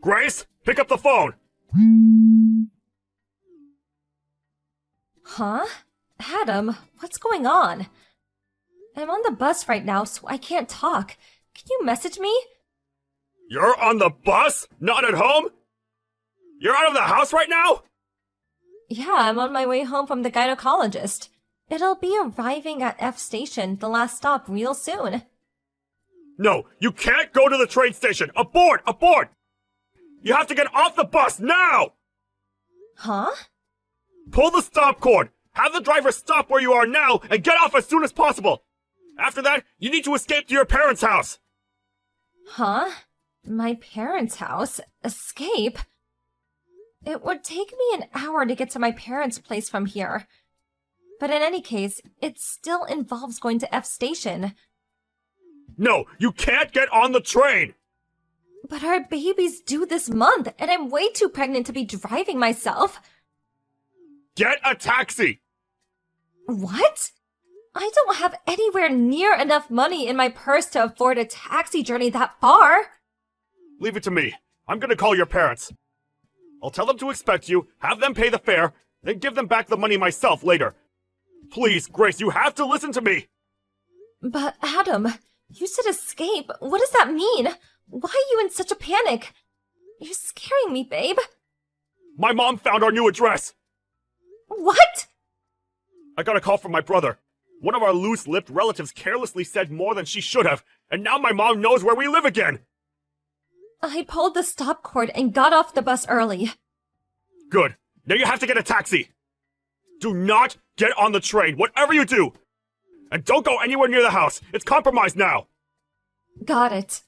Grace, pick up the phone! Huh? Adam, what's going on? I'm on the bus right now, so I can't talk. Can you message me? You're on the bus? Not at home? You're out of the house right now? Yeah, I'm on my way home from the gynecologist. It'll be arriving at F Station, the last stop, real soon. No, you can't go to the train station! Abort! Abort! You have to get off the bus now! Huh? Pull the stop cord! Have the driver stop where you are now and get off as soon as possible! After that, you need to escape to your parents' house! Huh? My parents' house? Escape? It would take me an hour to get to my parents' place from here. But in any case, it still involves going to F Station. No, you can't get on the train! But our baby's due this month, and I'm way too pregnant to be driving myself. Get a taxi! What? I don't have anywhere near enough money in my purse to afford a taxi journey that far. Leave it to me. I'm gonna call your parents. I'll tell them to expect you, have them pay the fare, then give them back the money myself later. Please, Grace, you have to listen to me! But Adam, you said escape. What does that mean? Why are you in such a panic? You're scaring me, babe. My mom found our new address! What? I got a call from my brother. One of our loose-lipped relatives carelessly said more than she should have, and now my mom knows where we live again! I pulled the stop cord and got off the bus early. Good. Now you have to get a taxi! Do not get on the train, whatever you do! And don't go anywhere near the house! It's compromised now! Got it.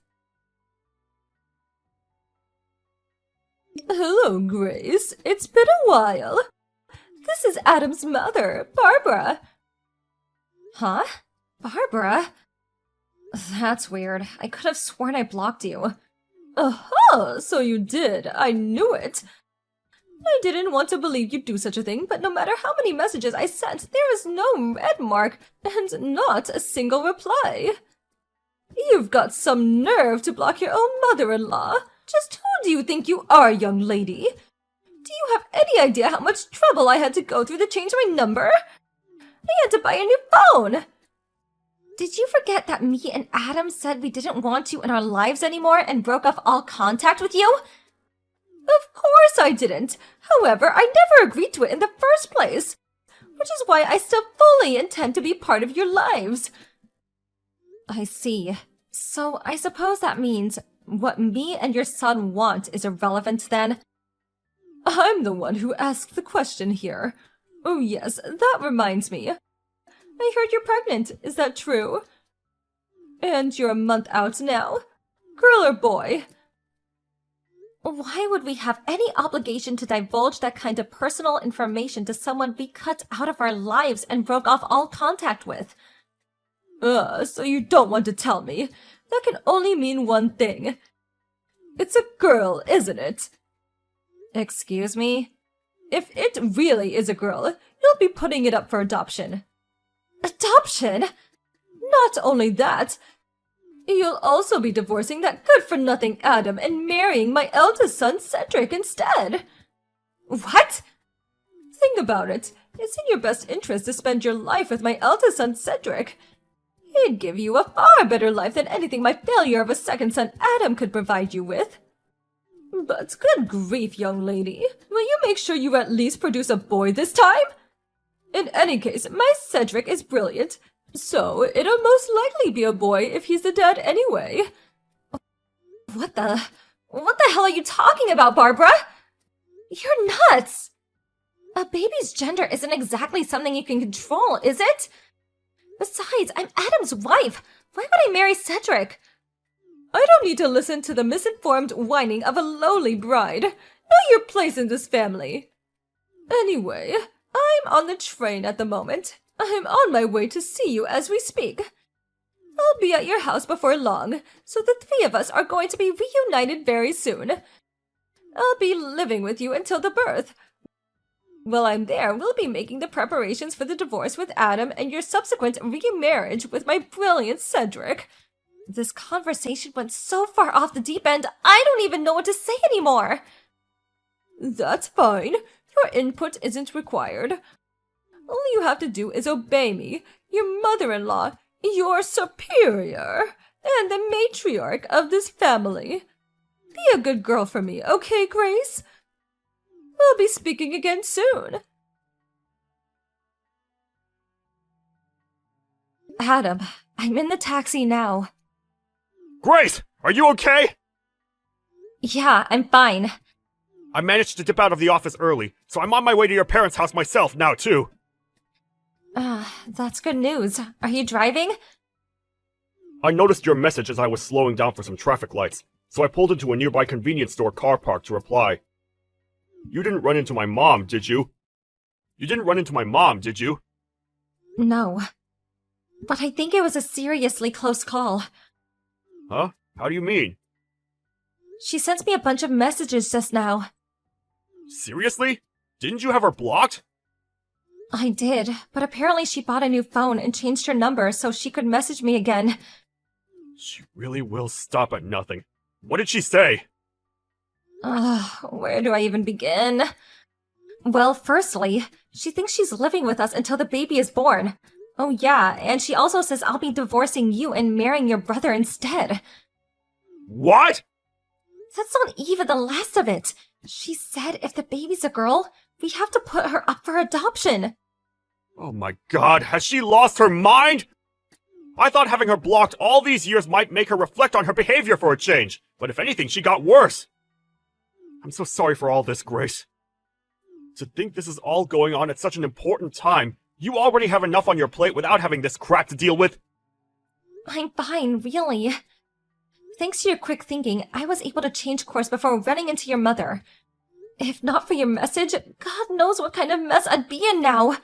Hello, Grace. It's been a while. This is Adam's mother, Barbara. Huh? Barbara? That's weird. I could have sworn I blocked you. Aha! So you did. I knew it. I didn't want to believe you'd do such a thing, but no matter how many messages I sent, there is no red mark and not a single reply. You've got some nerve to block your own mother-in-law. Just who do you think you are, young lady? Do you have any idea how much trouble I had to go through to change my number? I had to buy a new phone. Did you forget that me and Adam said we didn't want you in our lives anymore and broke off all contact with you? Of course I didn't. However, I never agreed to it in the first place, which is why I still fully intend to be part of your lives. I see. So I suppose that means what me and your son want is irrelevant then? I'm the one who asked the question here. Oh yes, that reminds me. I heard you're pregnant, is that true? And you're a month out now? Girl or boy? Why would we have any obligation to divulge that kind of personal information to someone we cut out of our lives and broke off all contact with? So you don't want to tell me. That can only mean one thing. It's a girl, isn't it? Excuse me? If it really is a girl, you'll be putting it up for adoption. Adoption? Not only that, you'll also be divorcing that good-for-nothing Adam and marrying my eldest son, Cedric, instead. What? Think about it. It's in your best interest to spend your life with my eldest son, Cedric. He'd give you a far better life than anything my failure of a second son, Adam, could provide you with. But good grief, young lady, will you make sure you at least produce a boy this time? In any case, my Cedric is brilliant, so it'll most likely be a boy if he's the dad anyway. What the hell are you talking about, Barbara? You're nuts! A baby's gender isn't exactly something you can control, is it? Besides, I'm Adam's wife. Why would I marry Cedric? I don't need to listen to the misinformed whining of a lowly bride. Know your place in this family. Anyway, I'm on the train at the moment. I'm on my way to see you as we speak. I'll be at your house before long, so the three of us are going to be reunited very soon. I'll be living with you until the birth. While I'm there, we'll be making the preparations for the divorce with Adam and your subsequent remarriage with my brilliant Cedric. This conversation went so far off the deep end, I don't even know what to say anymore. That's fine. Your input isn't required. All you have to do is obey me, your mother-in-law, your superior, and the matriarch of this family. Be a good girl for me, okay, Grace? We'll be speaking again soon. Adam, I'm in the taxi now. Grace, are you okay? Yeah, I'm fine. I managed to dip out of the office early, so I'm on my way to your parents' house myself now, too. That's good news. Are you driving? I noticed your message as I was slowing down for some traffic lights, so I pulled into a nearby convenience store car park to reply. You didn't run into my mom, did you? You didn't run into my mom, did you? No. But I think it was a seriously close call. Huh? How do you mean? She sent me a bunch of messages just now. Seriously? Didn't you have her blocked? I did, but apparently she bought a new phone and changed her number so she could message me again. She really will stop at nothing. What did she say? Where do I even begin? Well, firstly, she thinks she's living with us until the baby is born. Oh yeah, and she also says I'll be divorcing you and marrying your brother instead. What? That's not even the last of it. She said if the baby's a girl, we have to put her up for adoption. Oh my god, has she lost her mind? I thought having her blocked all these years might make her reflect on her behavior for a change, but if anything, she got worse. I'm so sorry for all this, Grace. To think this is all going on at such an important time, you already have enough on your plate without having this crap to deal with. I'm fine, really. Thanks to your quick thinking, I was able to change course before running into your mother. If not for your message, God knows what kind of mess I'd be in now.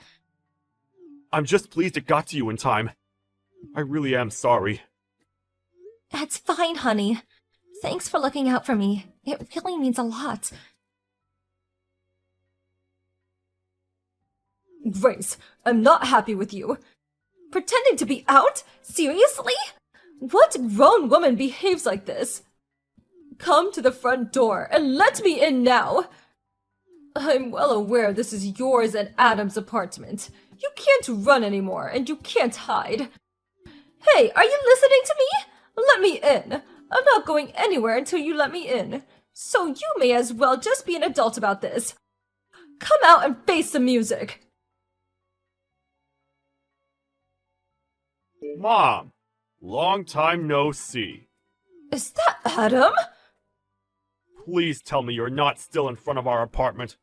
I'm just pleased it got to you in time. I really am sorry. It's fine, honey. Thanks for looking out for me. It really means a lot. Grace, I'm not happy with you. Pretending to be out? Seriously? What grown woman behaves like this? Come to the front door and let me in now. I'm well aware this is yours and Adam's apartment. You can't run anymore and you can't hide. Hey, are you listening to me? Let me in. I'm not going anywhere until you let me in. So you may as well just be an adult about this. Come out and face the music. Mom, long time no see. Is that Adam? Please tell me you're not still in front of our apartment.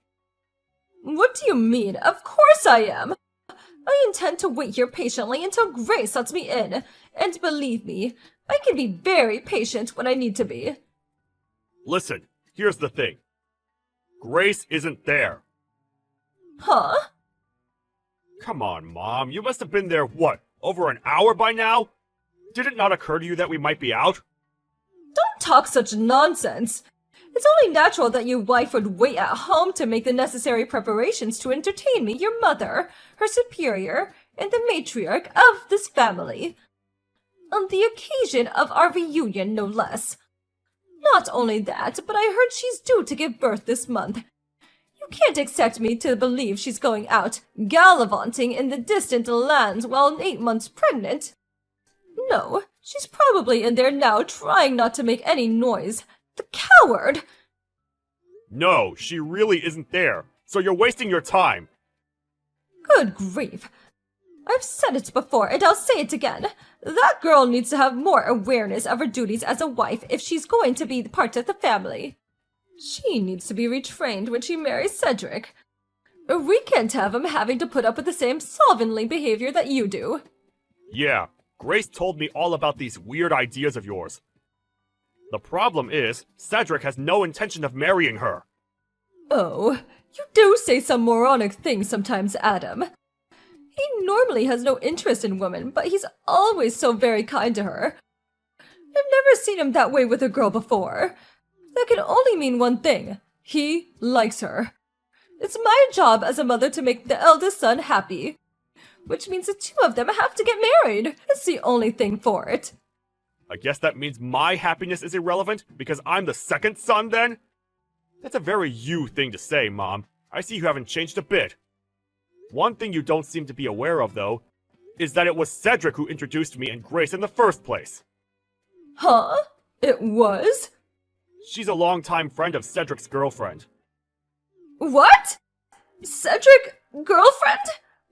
What do you mean? Of course I am. I intend to wait here patiently until Grace lets me in. And believe me, I can be very patient when I need to be. Listen, here's the thing. Grace isn't there. Huh? Come on, Mom. You must have been there, what, over an hour by now? Did it not occur to you that we might be out? Don't talk such nonsense. It's only natural that your wife would wait at home to make the necessary preparations to entertain me, your mother, her superior, and the matriarch of this family. On the occasion of our reunion, no less. Not only that, but I heard she's due to give birth this month. You can't expect me to believe she's going out gallivanting in the distant lands while 8 months pregnant. No, she's probably in there now trying not to make any noise. The coward! No, she really isn't there, so you're wasting your time. Good grief. I've said it before and I'll say it again. That girl needs to have more awareness of her duties as a wife if she's going to be part of the family. She needs to be retrained when she marries Cedric. We can't have him having to put up with the same slovenly behavior that you do. Yeah, Grace told me all about these weird ideas of yours. The problem is, Cedric has no intention of marrying her. Oh, you do say some moronic things sometimes, Adam. He normally has no interest in women, but he's always so very kind to her. I've never seen him that way with a girl before. That can only mean one thing. He likes her. It's my job as a mother to make the eldest son happy. Which means the two of them have to get married. It's the only thing for it. I guess that means my happiness is irrelevant because I'm the second son then? That's a very you thing to say, Mom. I see you haven't changed a bit. One thing you don't seem to be aware of, though, is that it was Cedric who introduced me and Grace in the first place. Huh? It was? She's a longtime friend of Cedric's girlfriend. What? Cedric? Girlfriend?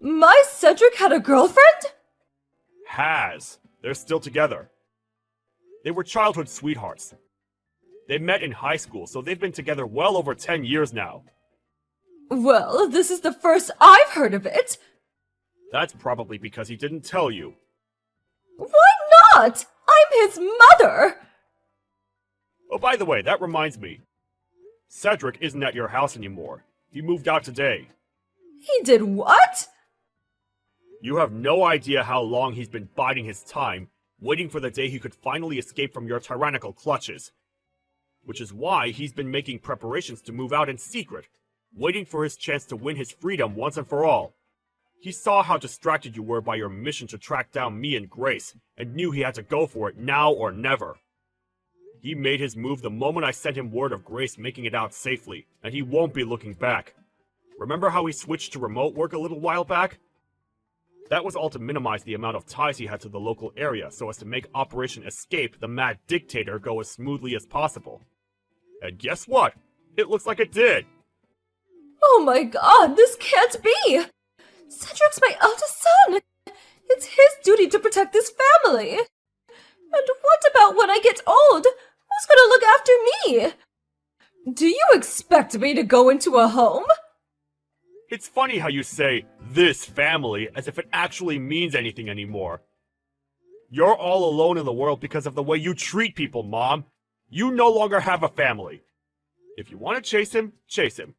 My Cedric had a girlfriend? Has. They're still together. They were childhood sweethearts. They met in high school, so they've been together well over 10 years now. Well, this is the first I've heard of it. That's probably because he didn't tell you. Why not? I'm his mother! Oh, by the way, that reminds me. Cedric isn't at your house anymore. He moved out today. He did what? You have no idea how long he's been biding his time, waiting for the day he could finally escape from your tyrannical clutches. Which is why he's been making preparations to move out in secret, waiting for his chance to win his freedom once and for all. He saw how distracted you were by your mission to track down me and Grace, and knew he had to go for it now or never. He made his move the moment I sent him word of Grace making it out safely, and he won't be looking back. Remember how he switched to remote work a little while back? That was all to minimize the amount of ties he had to the local area so as to make Operation Escape the Mad Dictator go as smoothly as possible. And guess what? It looks like it did! Oh my god, this can't be! Cedric's my eldest son! It's his duty to protect this family! And what about when I get old? Who's gonna look after me? Do you expect me to go into a home? It's funny how you say, this family, as if it actually means anything anymore. You're all alone in the world because of the way you treat people, Mom. You no longer have a family. If you want to chase him, chase him.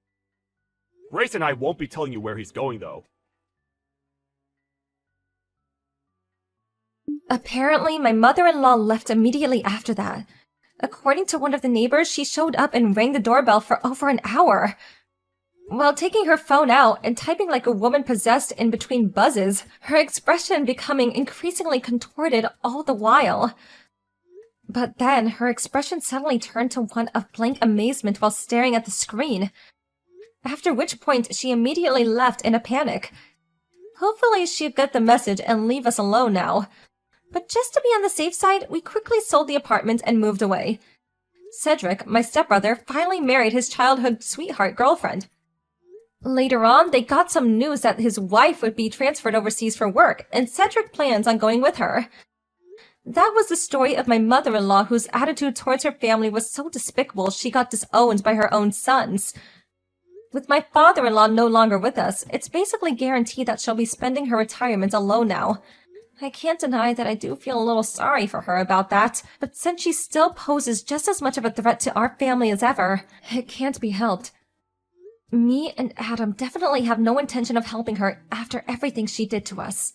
Grace and I won't be telling you where he's going, though. Apparently, my mother-in-law left immediately after that. According to one of the neighbors, she showed up and rang the doorbell for over an hour. While taking her phone out and typing like a woman possessed in between buzzes, her expression becoming increasingly contorted all the while. But then, her expression suddenly turned to one of blank amazement while staring at the screen. After which point, she immediately left in a panic. Hopefully she'd get the message and leave us alone now. But just to be on the safe side, we quickly sold the apartment and moved away. Cedric, my stepbrother, finally married his childhood sweetheart girlfriend. Later on, they got some news that his wife would be transferred overseas for work, and Cedric plans on going with her. That was the story of my mother-in-law, whose attitude towards her family was so despicable she got disowned by her own sons. With my father-in-law no longer with us, it's basically guaranteed that she'll be spending her retirement alone now. I can't deny that I do feel a little sorry for her about that, but since she still poses just as much of a threat to our family as ever, it can't be helped. Me and Adam definitely have no intention of helping her after everything she did to us.